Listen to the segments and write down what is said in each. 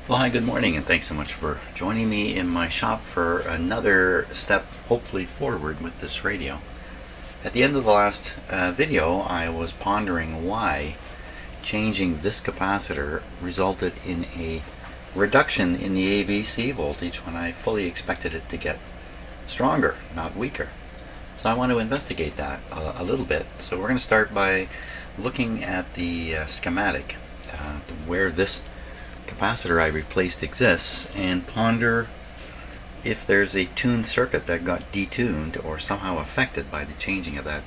Well, hi, good morning, and thanks so much for joining me in my shop for another step, hopefully, forward with this radio. At the end of the last video, I was pondering why changing this capacitor resulted in a reduction in the AVC voltage when I fully expected it to get stronger, not weaker. So I want to investigate that a little bit. So we're going to start by looking at the schematic, where this capacitor I replaced exists, and ponder if there's a tuned circuit that got detuned or somehow affected by the changing of that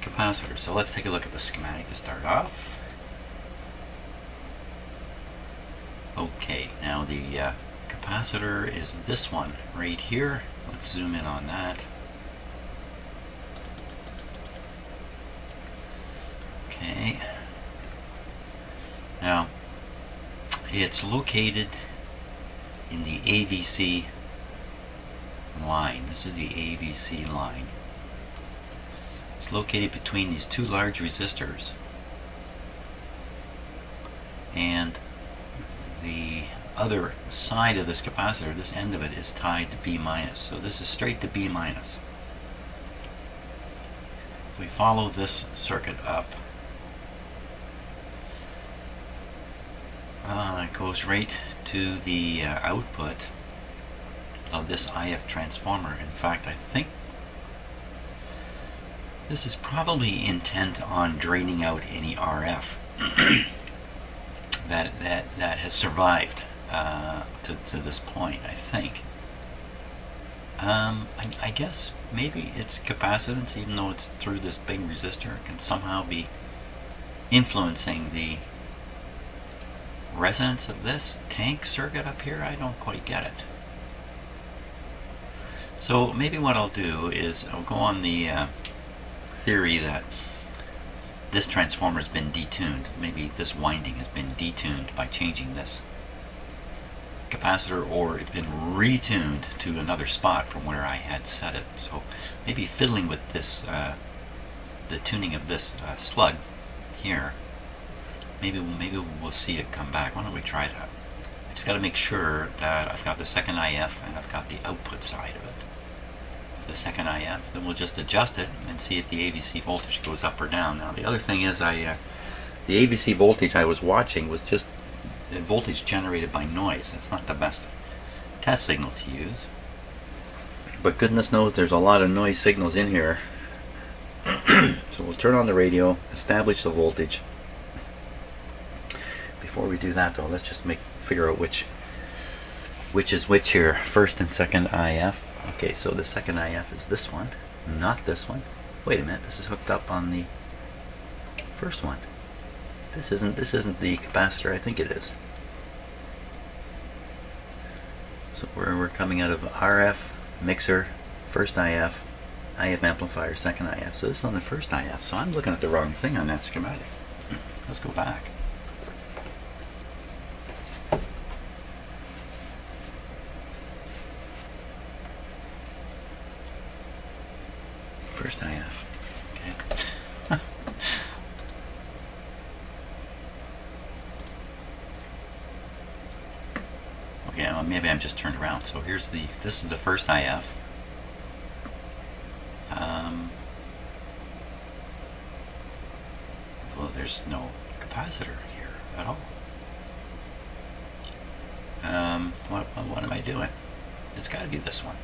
capacitor. So let's take a look at the schematic to start off. Okay, now the capacitor is this one right here. Let's zoom in on that. Okay. Now, it's located in the AVC line. This is the AVC line. It's located between these two large resistors, and the other side of this capacitor, this end of it, is tied to B minus. So this is straight to B minus. If we follow this circuit up, it goes right to the output of this IF transformer. In fact, I think this is probably intent on draining out any RF that has survived to this point, I think. I guess maybe its capacitance, even though it's through this big resistor, can somehow be influencing the resonance of this tank circuit up here. I don't quite get it. So maybe what I'll do is I'll go on the theory that this transformer has been detuned. Maybe this winding has been detuned by changing this capacitor, or it's been retuned to another spot from where I had set it. So maybe fiddling with this, the tuning of this slug here, maybe we'll see it come back. Why don't we try that? I just got to make sure that I've got the second IF and I've got the output side of it. The second IF, then we'll just adjust it and see if the AVC voltage goes up or down. Now the other thing is, the AVC voltage I was watching was just the voltage generated by noise. It's not the best test signal to use, but goodness knows there's a lot of noise signals in here. So we'll turn on the radio, establish the voltage. Before we do that though, let's just figure out which is which here, first and second IF. Okay, so the second IF is this one, not this one. Wait a minute, this is hooked up on the first one. This isn't the capacitor I think it is. So we're coming out of RF mixer, first IF amplifier, second IF. So this is on the first IF. So I'm looking at the wrong thing on that schematic. Let's go back. First IF. Okay. Okay, well, maybe I'm just turned around. So this is the first IF. Well, there's no capacitor here at all. What am I doing? It's got to be this one.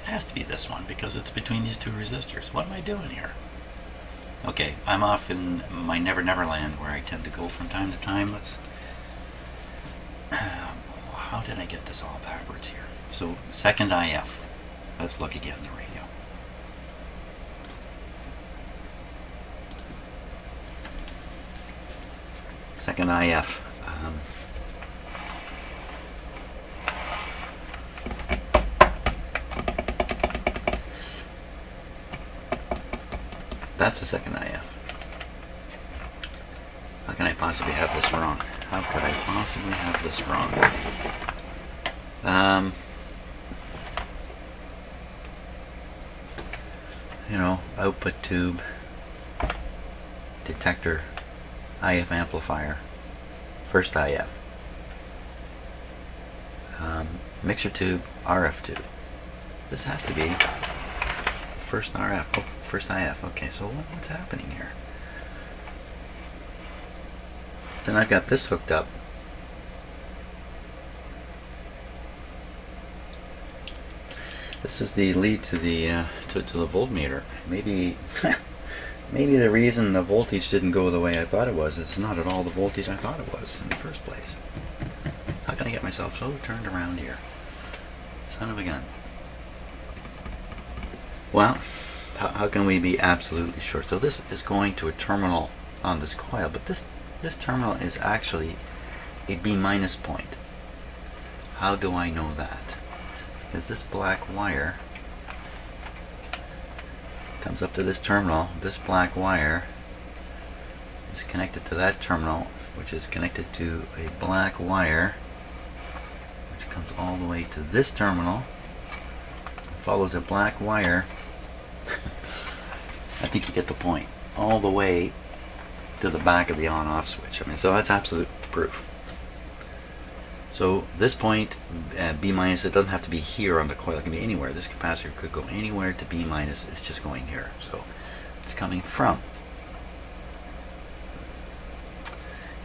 It has to be this one because it's between these two resistors. What am I doing here? Okay, I'm off in my Never Never Land where I tend to go from time to time. How did I get this all backwards here? So second IF. Let's look again at the radio. Second IF. That's the second IF. How can I possibly have this wrong? How could I possibly have this wrong? Output tube, detector, IF amplifier, first IF. mixer tube, RF tube. This has to be first RF, oh, first IF. Okay, so what's happening here? Then I've got this hooked up. This is the lead to the to the voltmeter. Maybe maybe the reason the voltage didn't go the way I thought it was, it's not at all the voltage I thought it was in the first place. How can I get myself so turned around here? Son of a gun. Well, how can we be absolutely sure? So this is going to a terminal on this coil, but this terminal is actually a B minus point. How do I know that? Because this black wire comes up to this terminal. This black wire is connected to that terminal, which is connected to a black wire, which comes all the way to this terminal, follows a black wire. I think you get the point. All the way to the back of the on-off switch. I mean, so that's absolute proof. So this point, B minus, it doesn't have to be here on the coil. It can be anywhere. This capacitor could go anywhere to B minus. It's just going here. So it's coming from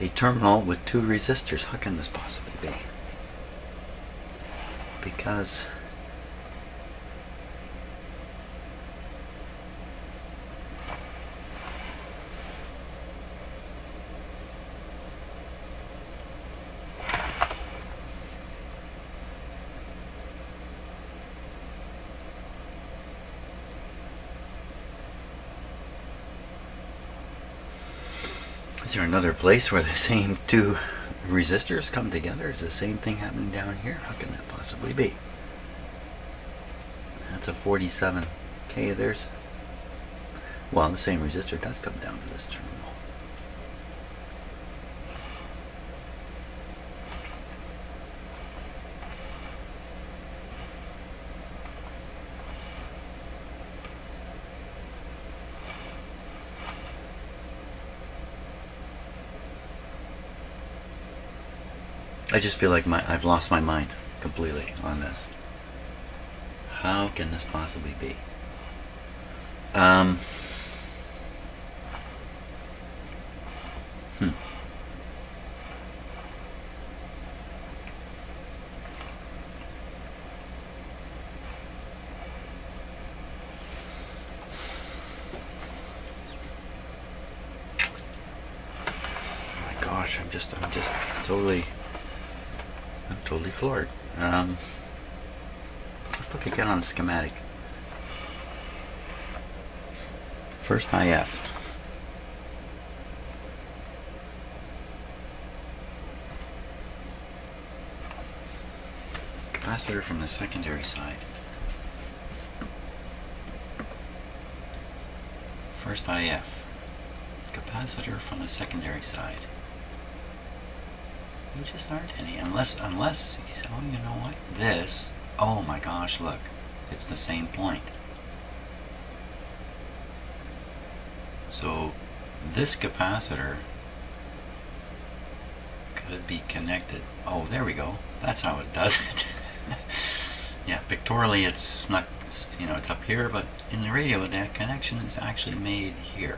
a terminal with two resistors. How can this possibly be? Because is there another place where the same two resistors come together? Is the same thing happening down here? How can that possibly be? That's a 47K. There's, well, the same resistor does come down to this terminal. I just feel like I've lost my mind completely on this. How can this possibly be? Oh my gosh, I'm just totally floored. Let's look again on the schematic. First IF. Capacitor from the secondary side. First IF. Capacitor from the secondary side. You just aren't any, unless you say, oh, you know what, this, oh my gosh, look, it's the same point. So this capacitor could be connected, oh, there we go, that's how it does it. Yeah, pictorially it's snuck, you know, it's up here, but in the radio that connection is actually made here.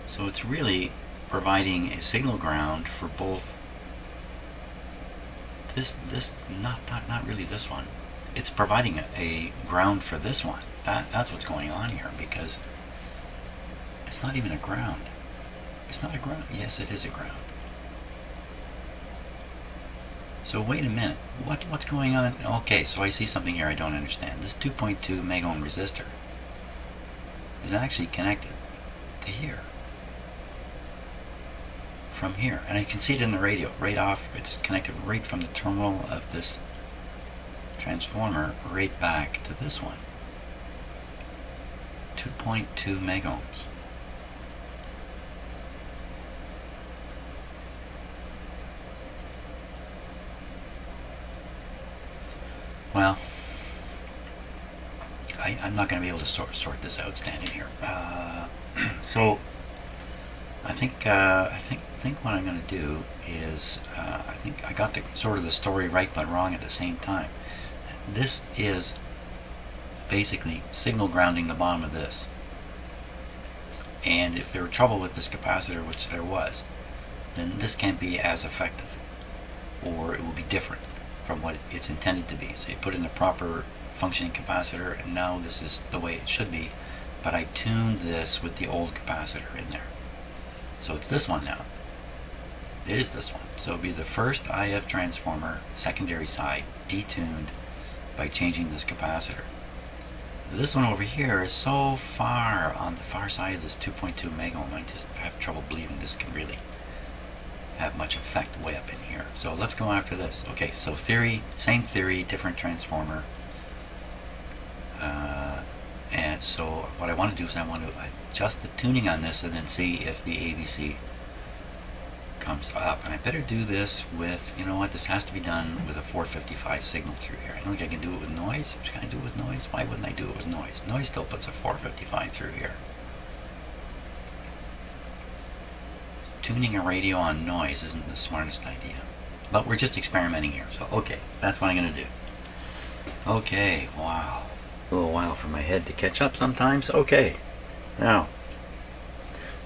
So it's really providing a signal ground for both this not really this one. It's providing a ground for this one. That's what's going on here, because it's not even a ground. It's not a ground. Yes, it is a ground. So wait a minute. What's going on? Okay, so I see something here I don't understand. This 2.2 megohm resistor is actually connected to here. From here, and I can see it in the radio right off. It's connected right from the terminal of this transformer right back to this one. 2.2 megohms. Well, I'm not going to be able to sort this out standing here. So I think what I'm going to do is I think I got sort of the story right but wrong at the same time. This is basically signal grounding the bottom of this. And if there were trouble with this capacitor, which there was, then this can't be as effective, or it will be different from what it's intended to be. So you put in the proper functioning capacitor, and now this is the way it should be, but I tuned this with the old capacitor in there. So it's this one now. It is this one. So it'll be the first IF transformer, secondary side, detuned by changing this capacitor. This one over here is so far on the far side of this 2.2 megohm, I just have trouble believing this can really have much effect way up in here. So let's go after this. Okay, so theory, same theory, different transformer. And so what I want to do is I want to adjust the tuning on this and then see if the ABC comes up. And I better do this with, you know what, this has to be done with a 455 signal through here. I don't think I can do it with noise. Can I do it with noise? Why wouldn't I do it with noise? Noise still puts a 455 through here. Tuning a radio on noise isn't the smartest idea. But we're just experimenting here. So okay, that's what I'm going to do. Okay, wow. A little while for my head to catch up sometimes. Okay, now,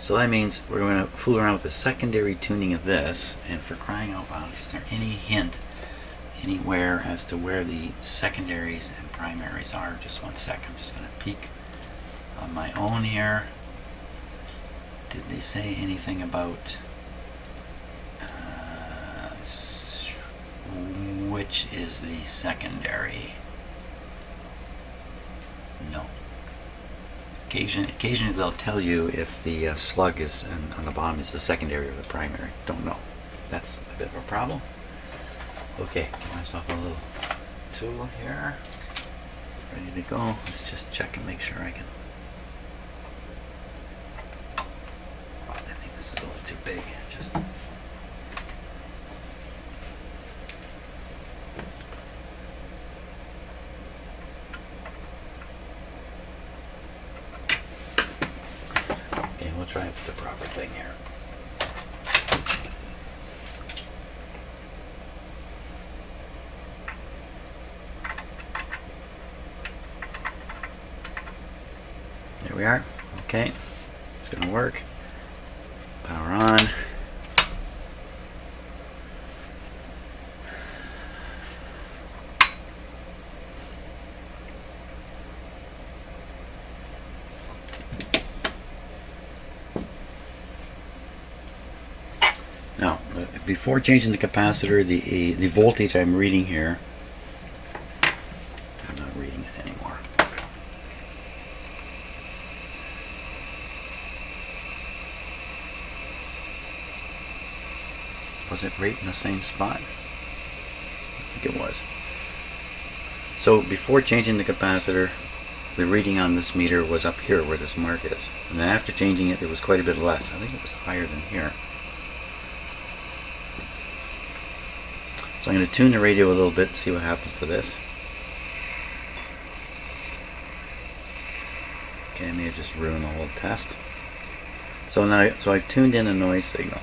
so that means we're going to fool around with the secondary tuning of this, and for crying out loud, is there any hint anywhere as to where the secondaries and primaries are? Just one sec, I'm just going to peek on my own here. Did they say anything about which is the secondary? No. Occasionally they'll tell you if the slug is on the bottom is the secondary or the primary. Don't know. That's a bit of a problem. Okay, get myself a little tool here. Ready to go. Let's just check and make sure I can. I think this is a little too big. Just. Try the proper thing here. There we are. Okay, it's going to work. Power on. Now, before changing the capacitor, the voltage I'm reading here, I'm not reading it anymore. Was it right in the same spot? I think it was. So before changing the capacitor, the reading on this meter was up here where this mark is. And then after changing it, it was quite a bit less. I think it was higher than here. So I'm going to tune the radio a little bit, see what happens to this. Okay, I may have just ruined the whole test. So now, I've tuned in a noise signal.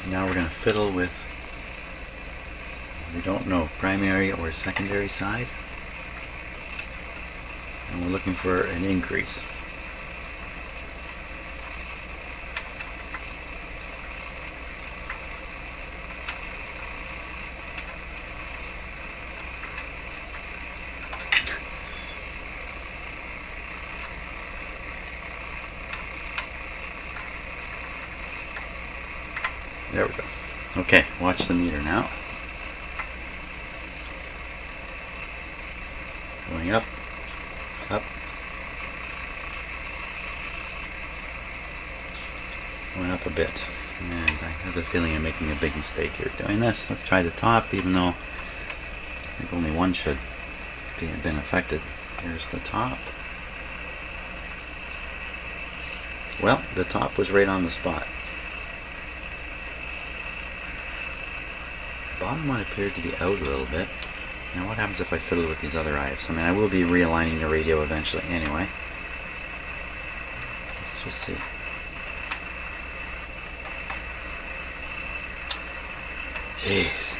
Now we're going to fiddle with, we don't know, primary or secondary side. And we're looking for an increase. There we go. Okay, watch the meter now. Going up, up. Going up a bit. And I have a feeling I'm making a big mistake here doing this. Let's try the top, even though I think only one should have been affected. Here's the top. Well, the top was right on the spot. Bottom one appeared to be out a little bit. Now what happens if I fiddle with these other IFs? I mean, I will be realigning the radio eventually anyway. just see. Jeez.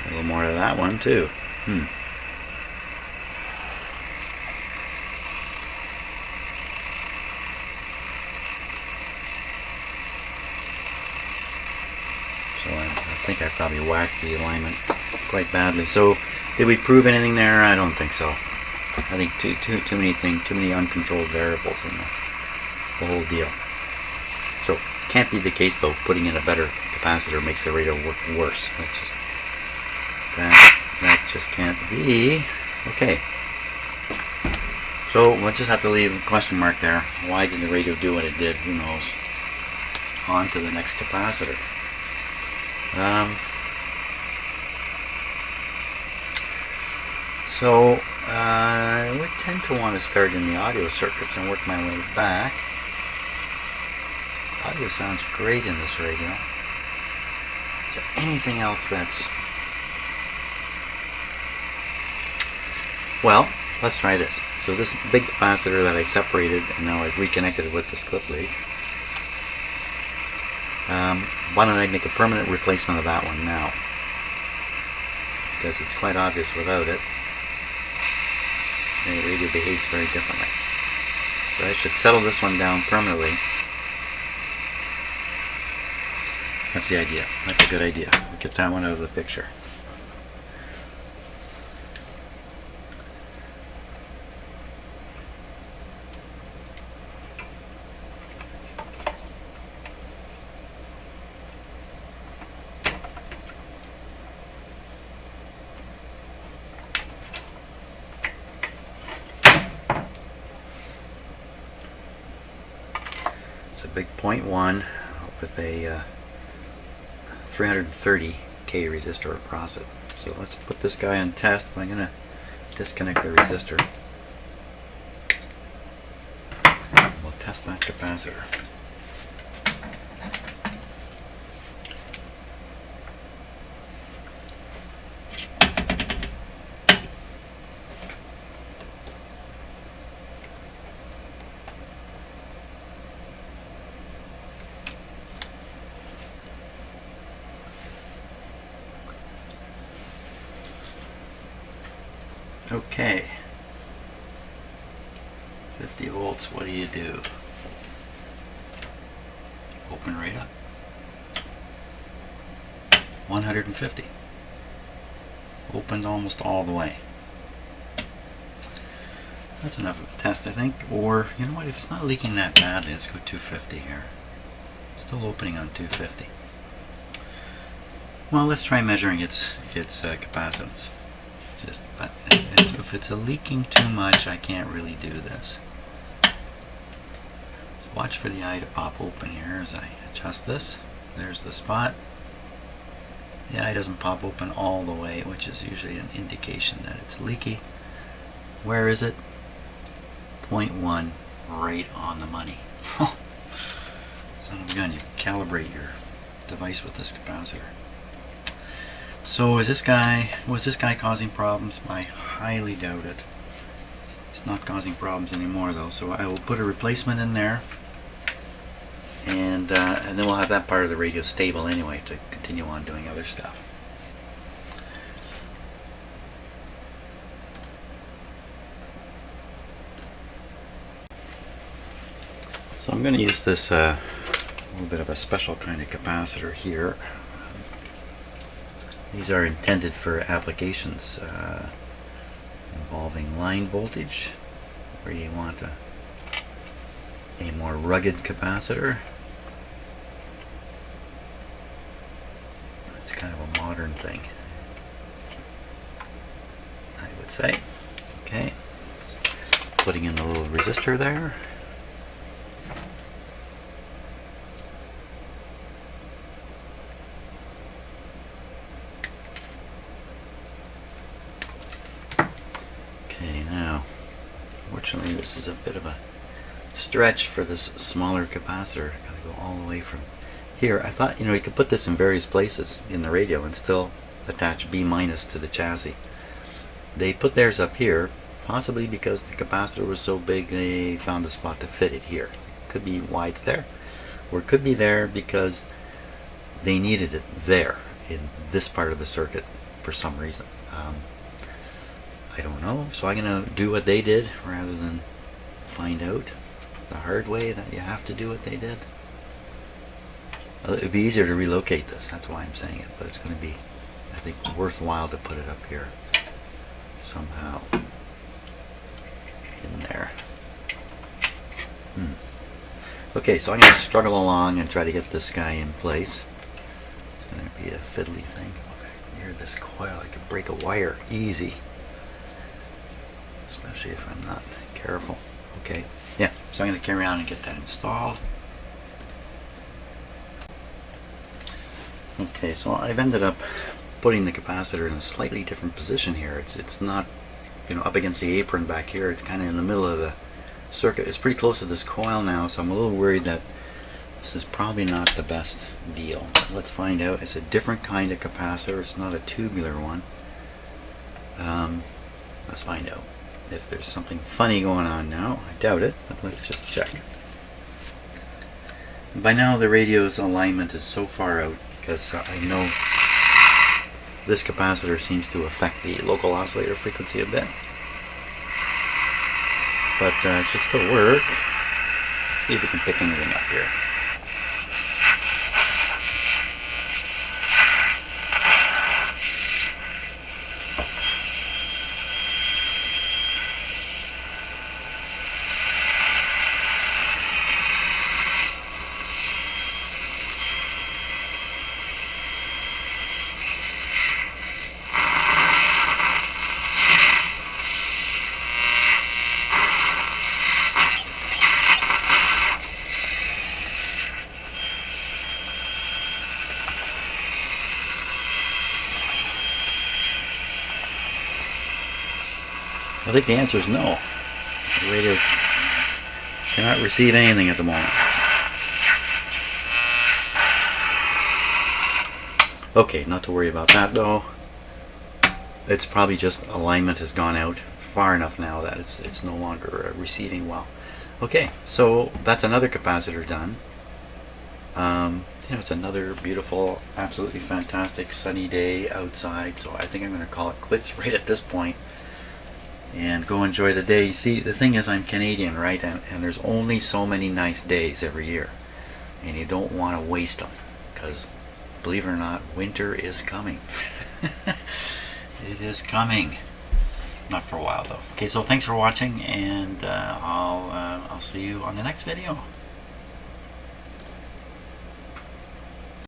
A little more of that one too. So I think I probably whacked the alignment quite badly. So did we prove anything there? I don't think so. I think too many uncontrolled variables in the whole deal. So can't be the case though. Putting in a better capacitor makes the radio work worse. That just can't be. Okay. So we'll just have to leave a question mark there. Why did the radio do what it did? Who knows? On to the next capacitor. So I would tend to want to start in the audio circuits and work my way back. Audio sounds great in this radio. Is there anything else that's... Well, let's try this. So this big capacitor that I separated and now I've reconnected it with this clip lead. Why don't I make a permanent replacement of that one now? Because it's quite obvious without it. The radio behaves very differently. So I should settle this one down permanently. That's the idea. That's a good idea. We'll get that one out of the picture. It's a big 0.1 with a 330k resistor across it. So let's put this guy on test. I'm going to disconnect the resistor. We'll test that capacitor. Okay, 50 volts, what do you do? Open right up. 150. Opens almost all the way. That's enough of a test, I think. Or, you know what, if it's not leaking that badly, let's go 250 here. Still opening on 250. Well, let's try measuring its capacitance. But if it's leaking too much, I can't really do this. So watch for the eye to pop open here as I adjust this. There's the spot. The eye doesn't pop open all the way, which is usually an indication that it's leaky. Where is it? 0.1, right on the money. Son of a gun, you can calibrate your device with this capacitor. So was this guy causing problems? I highly doubt it. It's not causing problems anymore though, so I will put a replacement in there, and then we'll have that part of the radio stable anyway to continue on doing other stuff. So I'm going to use this little bit of a special kind of capacitor here. These are intended for applications involving line voltage, where you want a more rugged capacitor. It's kind of a modern thing, I would say. Okay, putting in the little resistor there. Unfortunately, this is a bit of a stretch for this smaller capacitor. Gotta go all the way from here. I thought, you could put this in various places in the radio and still attach B- to the chassis. they put theirs up here, possibly because the capacitor was so big they found a spot to fit it here. Could be why it's there, or it could be there because they needed it there in this part of the circuit for some reason. I don't know, so I'm going to do what they did rather than find out the hard way that you have to do what they did. It would be easier to relocate this, that's why I'm saying it, but it's going to be, I think, worthwhile to put it up here somehow in there. Okay, so I'm going to struggle along and try to get this guy in place. It's going to be a fiddly thing. Okay, near this coil I could break a wire easy, especially if I'm not careful. Okay, yeah, so I'm going to carry on and get that installed. Okay, so I've ended up putting the capacitor in a slightly different position here. It's not, you know, up against the apron back here. It's kind of in the middle of the circuit. It's pretty close to this coil now, so I'm a little worried that this is probably not the best deal. Let's find out. It's a different kind of capacitor. It's not a tubular one. Let's find out if there's something funny going on now. I doubt it, but let's just check. By now the radio's alignment is so far out because I know this capacitor seems to affect the local oscillator frequency a bit. But it should still work. See if we can pick anything up here. I think the answer is no. The radio cannot receive anything at the moment. Okay, not to worry about that though. It's probably just alignment has gone out far enough now that it's no longer receiving well. Okay, so that's another capacitor done. You know, it's another beautiful, absolutely fantastic sunny day outside, so I think I'm going to call it quits right at this point and go enjoy the day. See, the thing is, I'm Canadian, right? And there's only so many nice days every year, and you don't want to waste them because, believe it or not, winter is coming. It is coming. Not for a while though. Okay, so thanks for watching, and I'll see you on the next video.